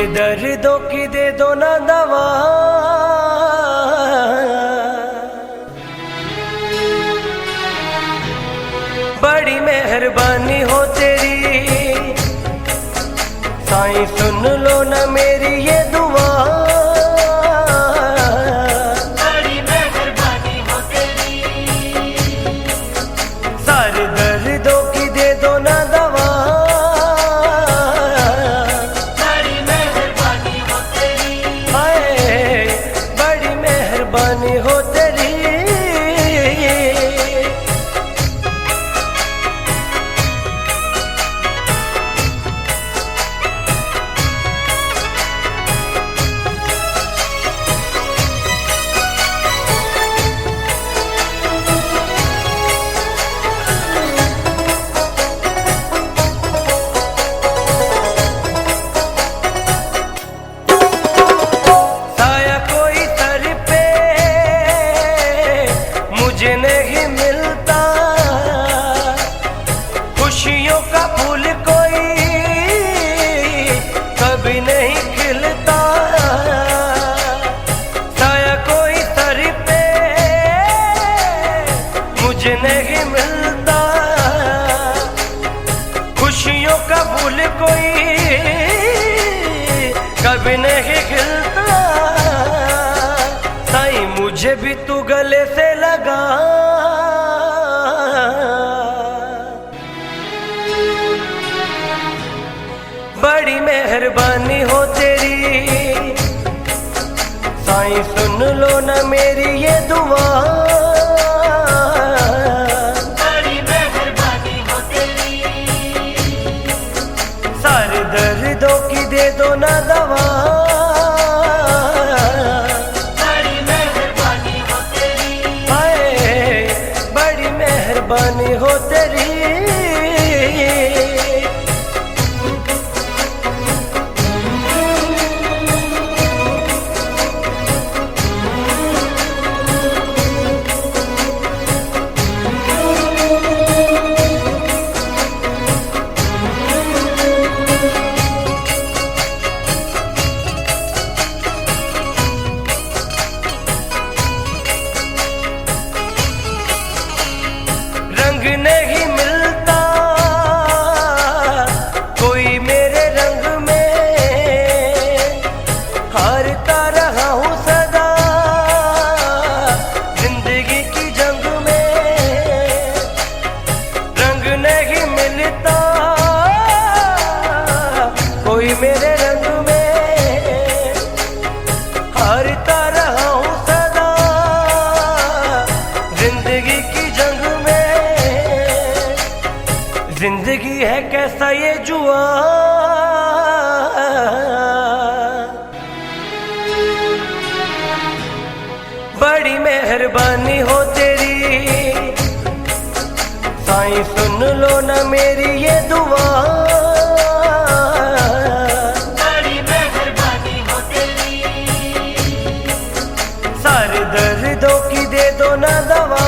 दर्दों की दे दो ना दवा, बड़ी मेहरबानी हो तेरी साईं, सुन लो ना मेरी ये दुआ। बड़ी मेहरबानी हो तेरी, सारे दर्दों की दे दो ना दवा, बड़ी मेहरबानी हो तेरी, हाय बड़ी मेहरबानी हो तेरी। साया कोई सर पे मुझे नहीं मिलता, खुशियों का फूल कोई कभी नहीं खिलता। साया कोई सर पे मुझे नहीं मिलता, खुशियों का फूल कोई कभी नहीं खिलता। साईं मुझे भी तू गले से लगा, बड़ी मेहरबानी हो तेरी साईं, सुन लो ना मेरी ये दुआ। बड़ी मेहरबानी हो तेरी, सारे दर्दों की दे दो ना दवा, बड़ी मेहरबानी हो तेरी, हाय बड़ी मेहरबानी हो तेरी। रंग नहीं मिलता कोई मेरे रंग में, हारता रहा हूँ सदा जिंदगी की जंग में। रंग नहीं मिलता कोई मेरे रंग में, हारता रहा हूँ सदा जिंदगी की जंग में। जिंदगी है कैसा ये जुआ, बड़ी मेहरबानी हो तेरी साईं, सुन लो ना मेरी ये दुआ। बड़ी मेहरबानी हो तेरी, सारे दर्दों की दे दो ना दवा,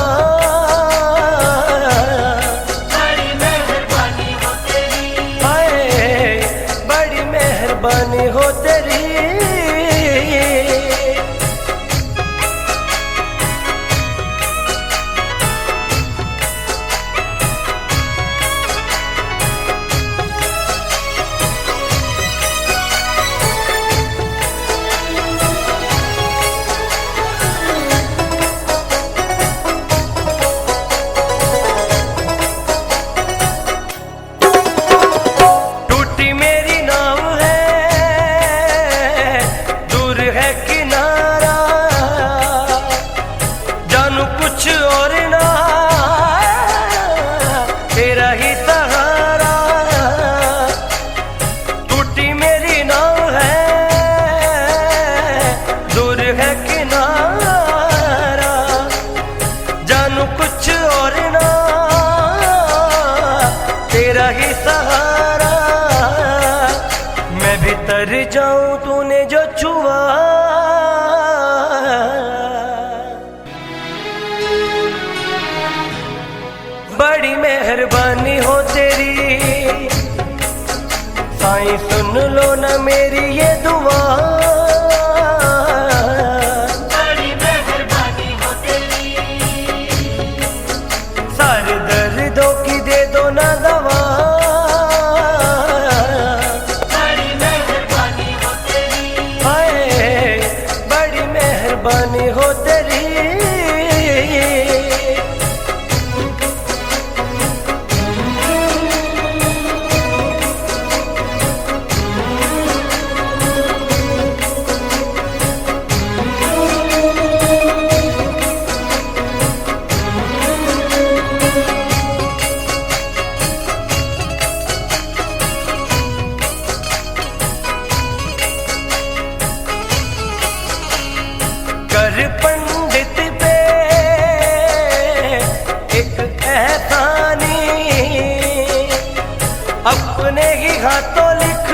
बड़ी मेहरबानी हो तेरी, हाय बड़ी मेहरबानी हो तेरी। टूटी मेरी नाव है, दूर है किनारा, जानू कुछ और ना तेरा ही सहारा। टूटी मेरी नाव है, दूर है किनारा, जानू कुछ और ना तेरा ही सहारा। मैं भी तर जाऊं तूने जो छुआ, बड़ी मेहरबानी हो तेरी साईं सुन लो न मेरी ये दुआ, बड़ी मेहरबानी हो तेरी, सारे दर्दों की दे दो न दवा, बड़ी मेहरबानी हो तेरी, हाय बड़ी मेहरबानी हो तेरी। कर पंडित पे एक एहसानी, अपने ही हाथों लिख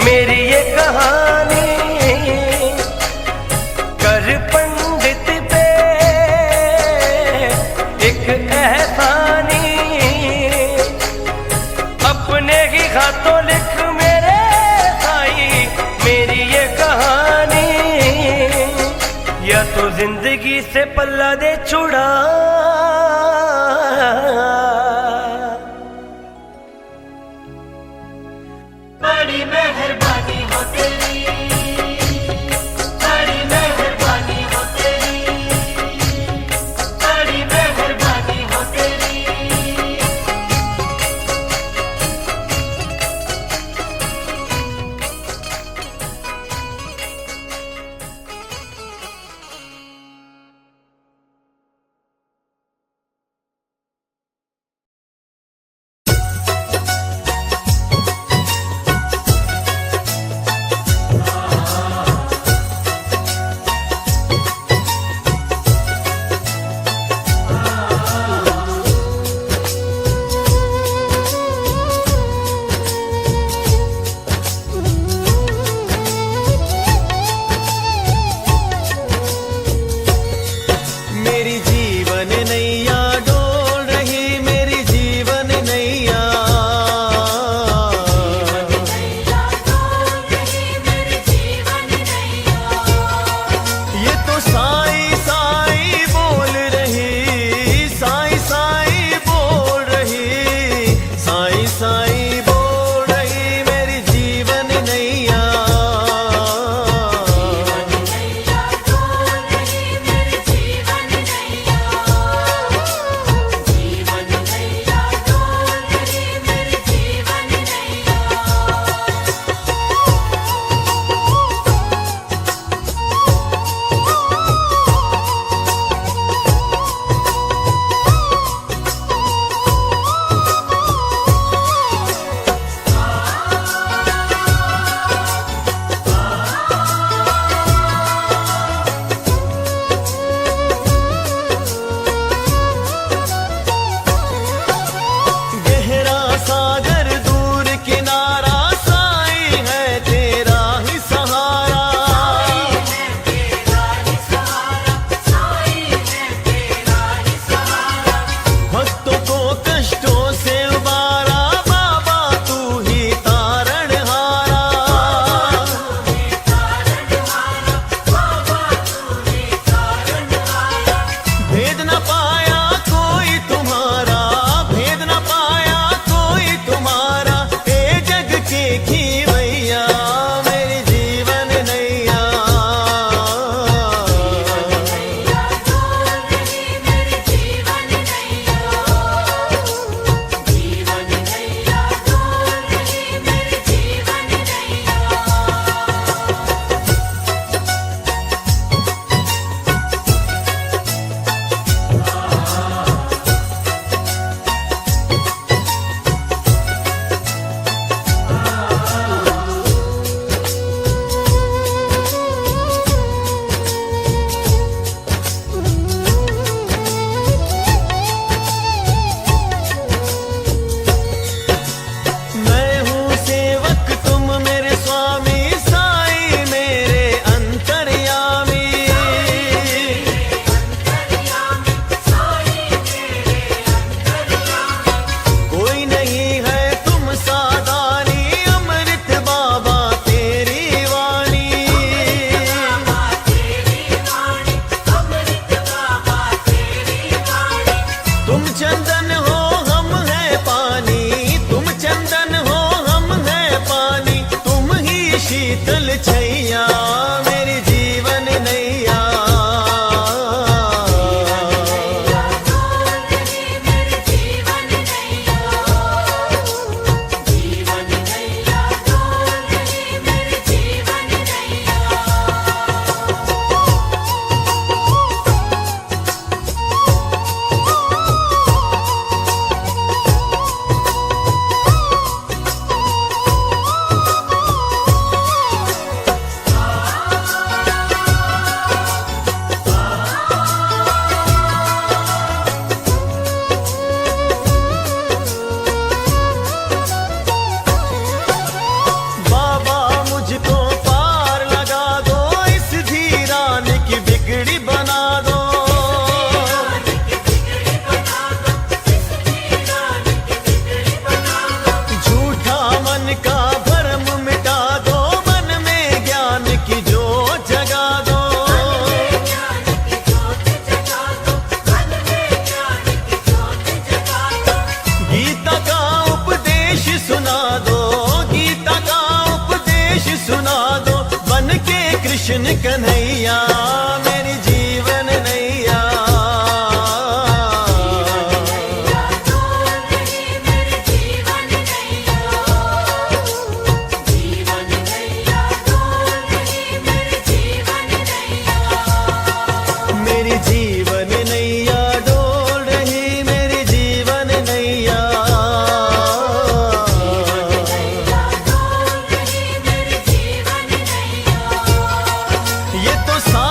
मेरी ये कहानी। कर पंडित पे एक एहसानी, अपने ही हाथों लिख मेरे साईं मेरी ये कहानी। या तो जिंदगी से पल्ला दे छुड़ा, बड़ी मेहरबानी हो तेरी, चंदन हो हम है पानी, तुम चंदन हो हम है पानी, तुम ही शीतल छैया मेरी जीवन नैया। बाबा मुझको पार लगा दो, इस धीरान की बिगड़ी बना दो। झूठा मन का भरम मिटा दो, मन में ज्ञान की जोत जगा दो। गीता का उपदेश सुना दो, गीता का उपदेश सुना दो, बन के कृष्ण कन्हैया मेरी जीवन नैया। मेरी जीवन नैया डोल रही, मेरी जीवन नैया। ये तो सा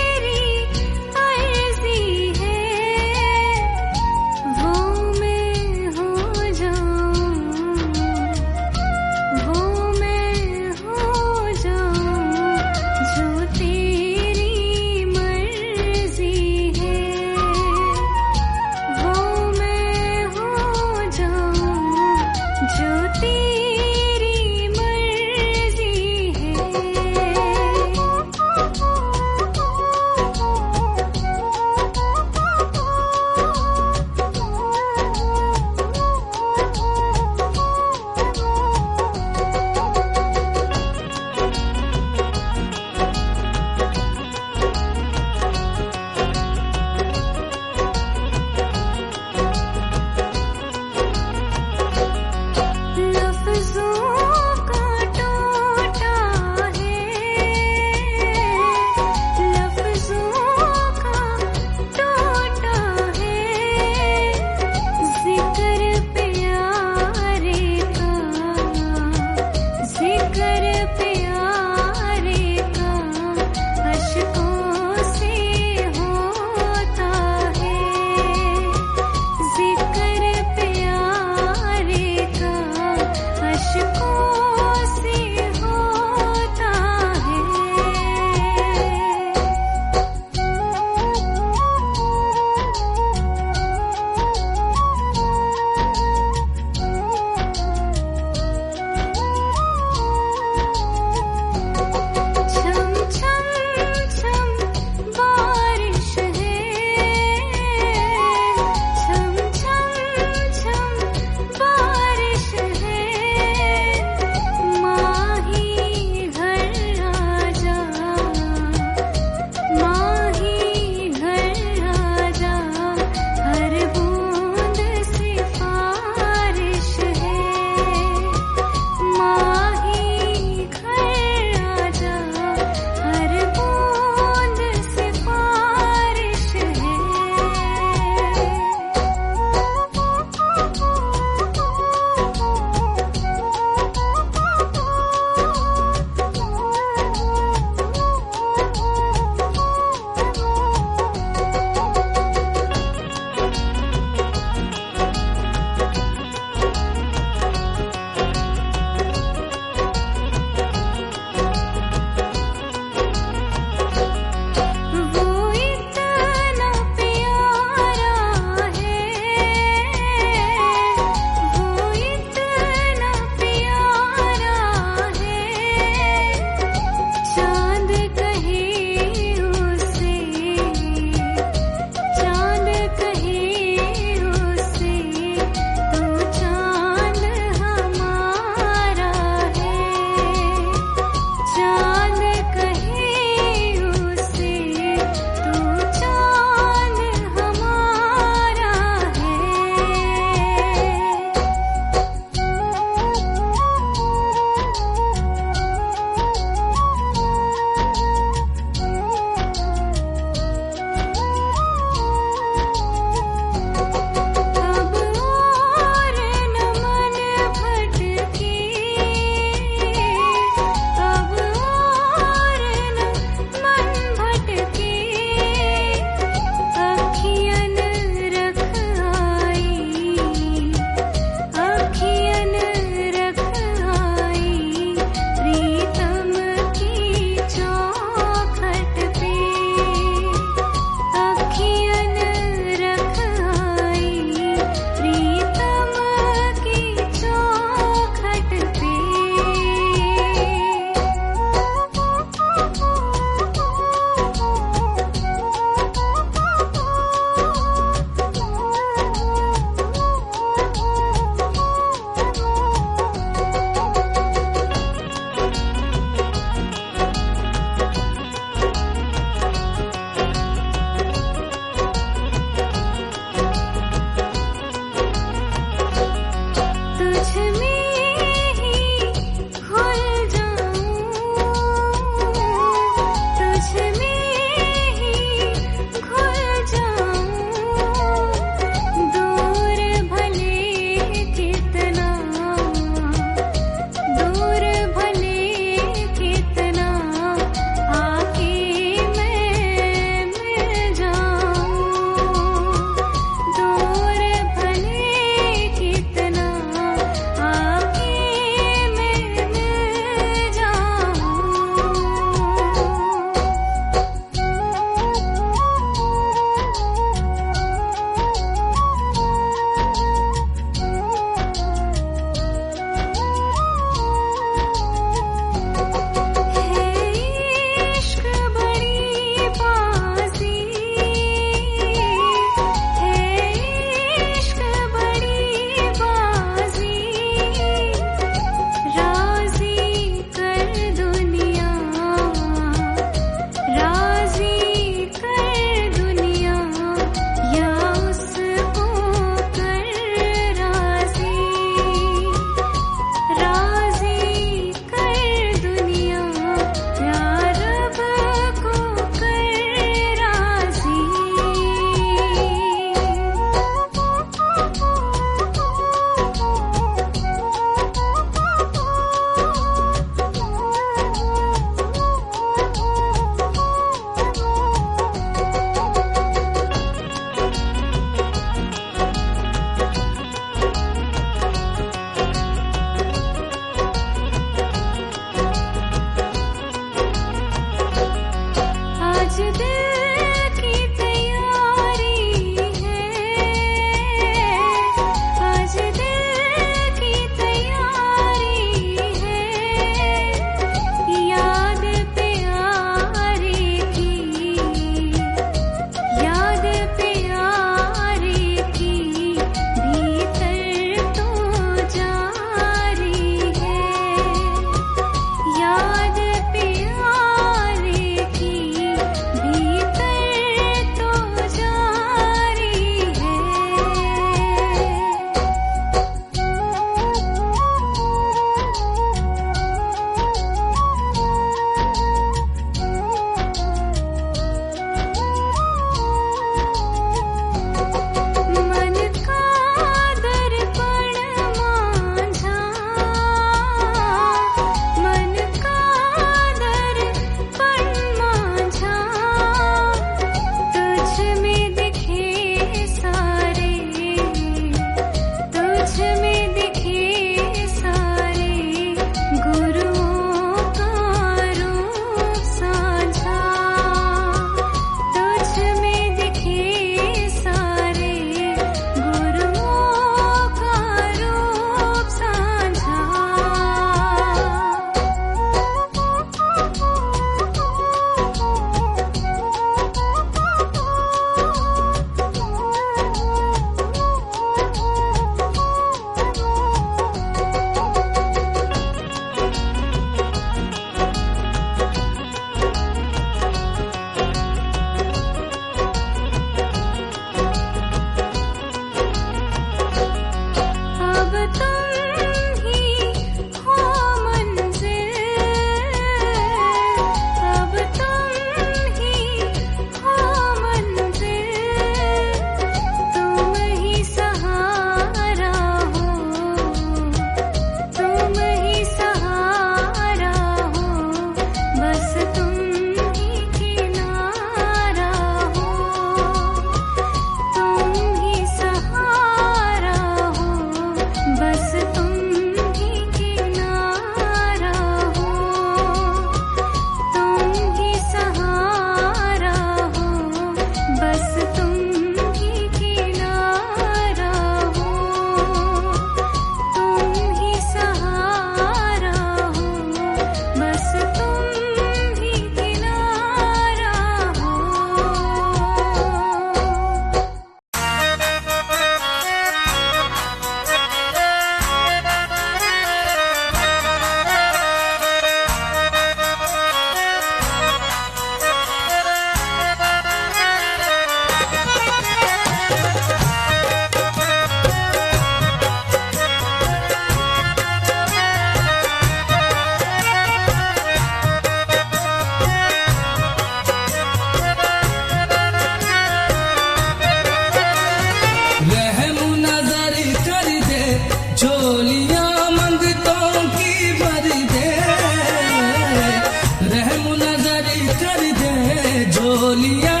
झोलियां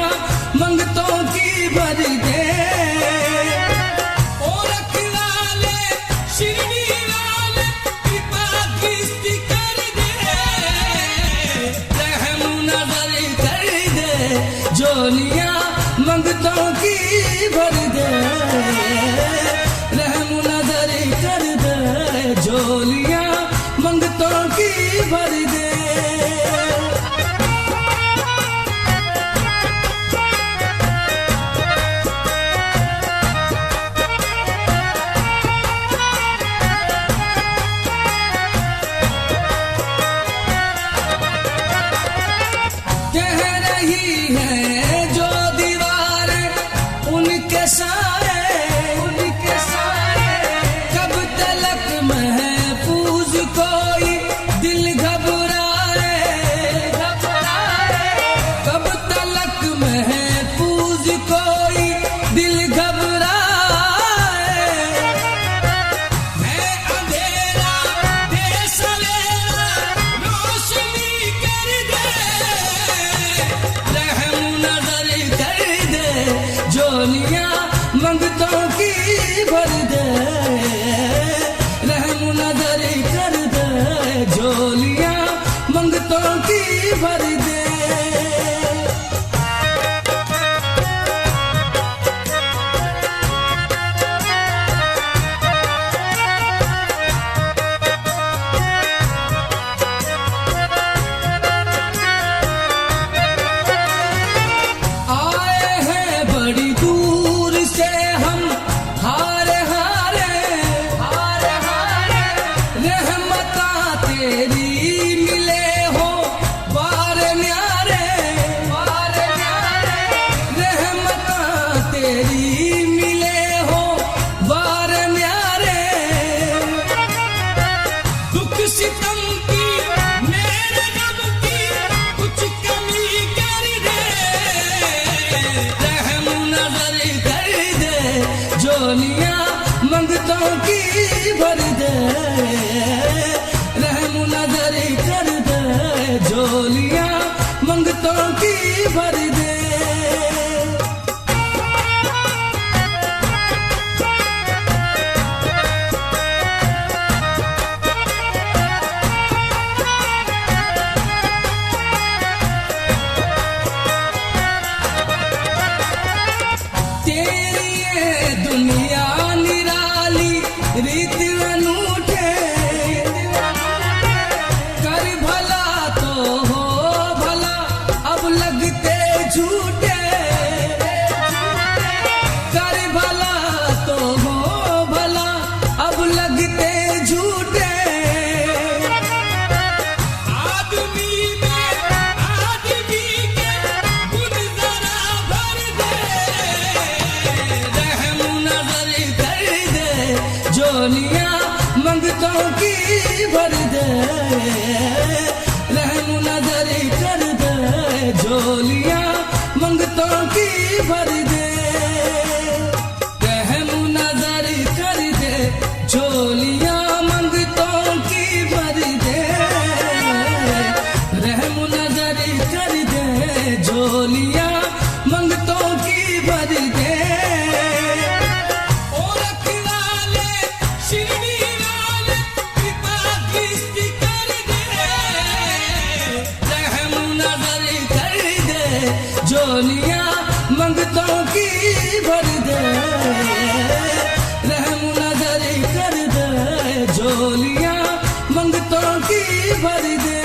मंगतों की भर दे। ओ रखवाले शिरडी वाले कृपा किस्ती कर दे, रहम नजर कर दे, झोलियां मंगतों की भर दे, रहम नजर कर दे, झोलियां मंगतों की भर दे। कह रही है जो दीवारें उनके सारे, उनके सारे, कब तलक महफूज कोई दिल घबराए, घबराए, कब तलक महफूज कोई दिल घबराए। है अंधेरा दे सवेरा रोशनी कर दे, रहम नजर कर दे, झोलियां मंगतों की भर दे, रहम नजर कर दे, झोलियां मंगतों की भर दे। आए हैं बड़ी दूर से हम हारे हारे, हारे हारे, रहमता तेरी मिले हो बार न्यारे, बार न्यारे, रहमता तेरी मिले हो बार न्यारे। दुख सितम की मेरे गम की कुछ कमी कर दे, रहम नजर कर दे, झोलियां मंगतों की भर दे, रहम नजर कर दे, झोलियां मंगतों की भर दे। तेरी ये दुनिया निराली रीत अनूठे, कर भला तो हो भला अब लगते झूठे, कर भला तो हो भला अब लगते झूठे। आदमी में आदमी के गुण जरा भर दे, रहम नजर कर दे, झोलियां मंगतों की भर दे, रहम नजर कर दे, झोलियां मंगतों की भर दे, रहम नजर कर दे, झोलियां मंगतों की भर दे, रहम नजर कर दे, झोलियां मंगतों की भर दे। ओ रखवाले शिरडी वाले कृपा किस्ती कर दे, रहम नजर कर दे, झोलियां मंगतों की भर दे, रहम नजर कर दे, झोलियां मंगतों की भर दे।